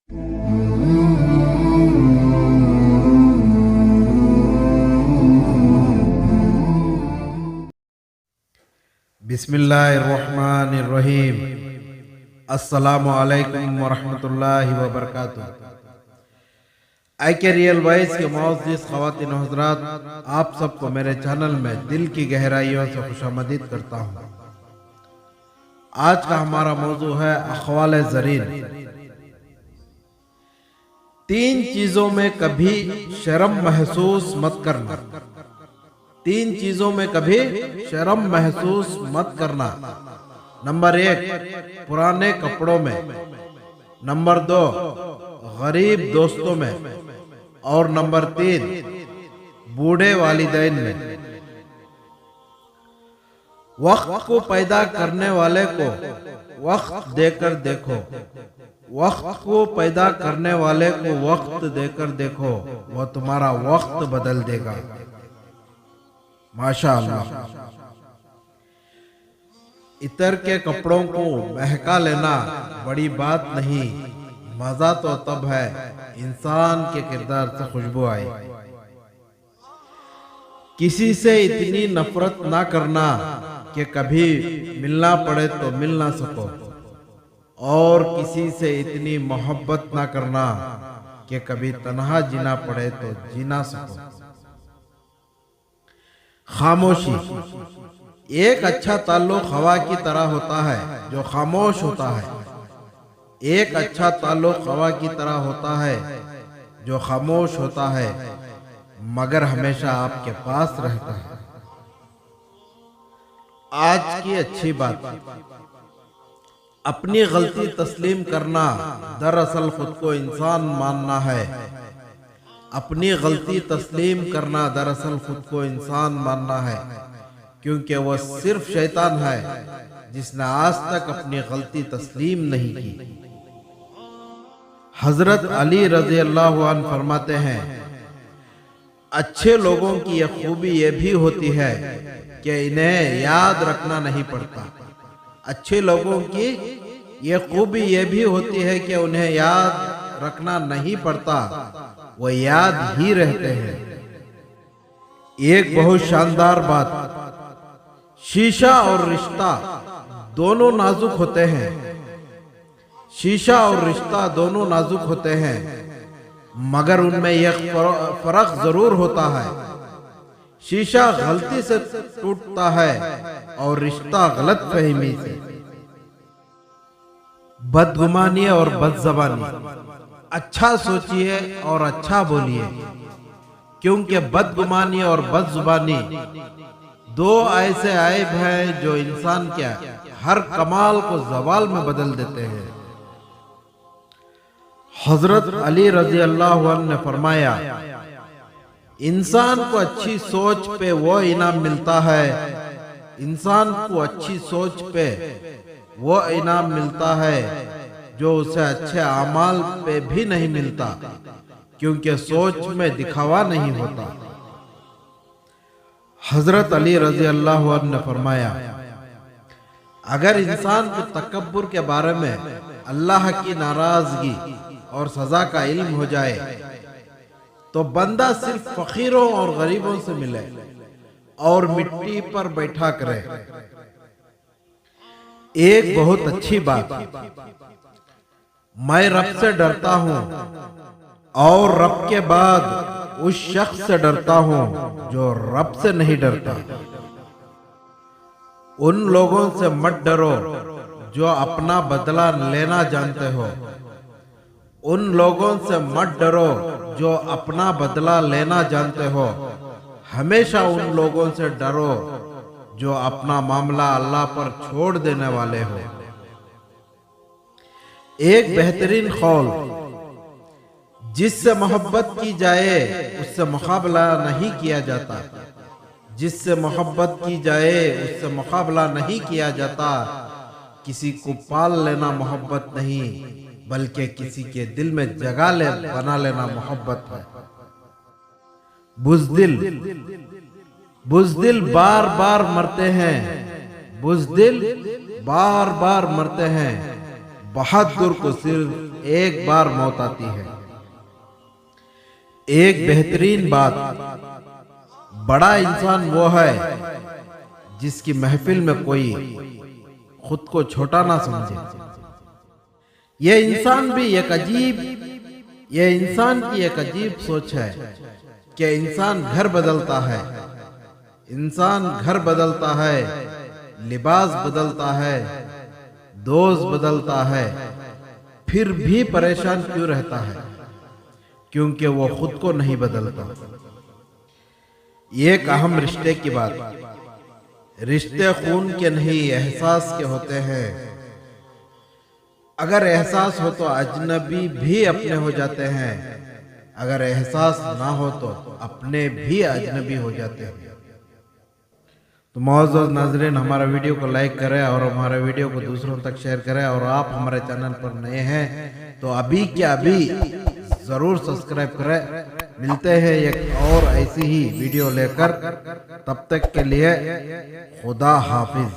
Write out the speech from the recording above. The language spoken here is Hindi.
बिस्मिल्लाहिर्रहमानिर्रहीम। अस्सलामु अलैकुम वरहमतुल्लाहि वबरकातुह। रियल वॉइस के मुअज़्ज़िज़ ख़वातीन व हज़रात, आप सबको मेरे चैनल में दिल की गहराइयों से खुशामदीद करता हूँ। आज का हमारा मौजू है अख़वाल ज़रीन। 3 चीज़ों में कभी शर्म महसूस मत करना। 3 चीजों में कभी शर्म महसूस मत करना। नंबर 1, पुराने कपड़ों में। नंबर 2, गरीब दोस्तों में। और नंबर 3, बूढ़े वालिदैन में। वक्त को पैदा करने वाले को वक्त देकर देखो। वक्त को पैदा करने वाले को वक्त देकर देखो, वह तुम्हारा वक्त बदल देगा। माशाअल्लाह। इतर के कपड़ों को महका लेना बड़ी बात नहीं, मजा तो तब है इंसान के किरदार से खुशबू आए। किसी से इतनी नफरत ना करना कि कभी मिलना पड़े तो मिल ना सको, और किसी से इतनी मोहब्बत ना करना कि कभी तन्हा जीना पड़े तो जी ना सको। खामोशी। एक अच्छा ताल्लुक हवा की तरह होता है जो खामोश होता है। एक अच्छा ताल्लुक हवा की तरह होता है जो खामोश होता है, मगर हमेशा आपके पास रहता है। आज की अच्छी बात, अपनी गलती तस्लीम करना दरअसल खुद को इंसान मानना है। अपनी गलती तस्लीम करना दरअसल खुद को इंसान मानना है, क्योंकि वह सिर्फ शैतान है जिसने आज तक अपनी गलती तस्लीम नहीं की। हजरत अली रज़ी अल्लाहु अन्हु फरमाते हैं, अच्छे लोगों की यह खूबी यह भी होती है कि इन्हें याद रखना नहीं पड़ता। अच्छे लोगों की यह खूबी यह भी होती है कि उन्हें याद रखना नहीं पड़ता, वो याद ही रहते हैं। एक बहुत शानदार बात, शीशा और रिश्ता दोनों नाजुक होते हैं। शीशा और रिश्ता दोनों नाजुक होते हैं, मगर उनमें एक फर्क जरूर होता है। शीशा गलती से टूटता है और रिश्ता गलत फहमी से। बदगुमानी और बदजबानी। अच्छा सोचिए और अच्छा बोलिए, क्योंकि बदगुमानी और बदजुबानी 2 ऐसे ऐब हैं जो इंसान के हर कमाल को जवाल में बदल देते हैं। हजरत अली रज़ी अल्लाहु अन्हु ने फरमाया, इंसान को अच्छी सोच पे वो इनाम मिलता है, इंसान को अच्छी सोच पे वो इनाम मिलता है जो उसे अच्छे अमाल पे भी नहीं मिलता, क्योंकि सोच में दिखावा नहीं होता। हजरत अली रज़ी अल्लाहु अन्हु ने फरमाया, अगर इंसान को तकब्बुर के बारे में अल्लाह की नाराजगी और सजा का इल्म हो जाए तो बंदा सिर्फ फकीरों और गरीबों से मिले और मिट्टी पर बैठा करे। एक बहुत अच्छी बात, मैं रब से डरता हूं और रब के बाद उस शख्स से डरता हूं जो रब से नहीं डरता। उन लोगों से मत डरो जो अपना बदला लेना जानते हो। उन लोगों से मत डरो जो अपना बदला लेना जानते हो। हमेशा उन लोगों से डरो जो अपना मामला अल्लाह पर छोड़ देने वाले हो। एक बेहतरीन कौल, जिससे मोहब्बत की जाए उससे मुकाबला नहीं किया जाता। जिससे मोहब्बत की जाए उससे मुकाबला नहीं किया जाता। किसी को पाल लेना मोहब्बत नहीं, बल्कि किसी के दिल में जगह बना लेना मोहब्बत है। बुज़दिल। बुज़दिल बार बार मरते हैं। बुज़दिल बार बार मरते हैं। बहादुर को सिर्फ एक बार मौत आती है। एक बेहतरीन बात, बड़ा इंसान वो है जिसकी महफिल में कोई खुद को छोटा ना समझे। ये इंसान की एक अजीब सोच है कि इंसान घर बदलता है, इंसान घर बदलता है, लिबास बदलता है, दोस्त बदलता है, फिर भी परेशान क्यों रहता है? क्योंकि वो खुद को नहीं बदलता। एक अहम रिश्ते की बात, रिश्ते खून के नहीं एहसास के होते हैं। अगर एहसास हो तो अजनबी भी अपने हो जाते हैं, अगर एहसास ना हो तो अपने भी अजनबी हो जाते हैं। तो मौजूद नाजरीन, हमारा वीडियो को लाइक करें और हमारे वीडियो को दूसरों तक शेयर करें। और आप हमारे चैनल पर नए हैं तो अभी के अभी जरूर सब्सक्राइब करें। मिलते हैं एक और ऐसी ही वीडियो लेकर, तब तक के लिए खुदा हाफिज।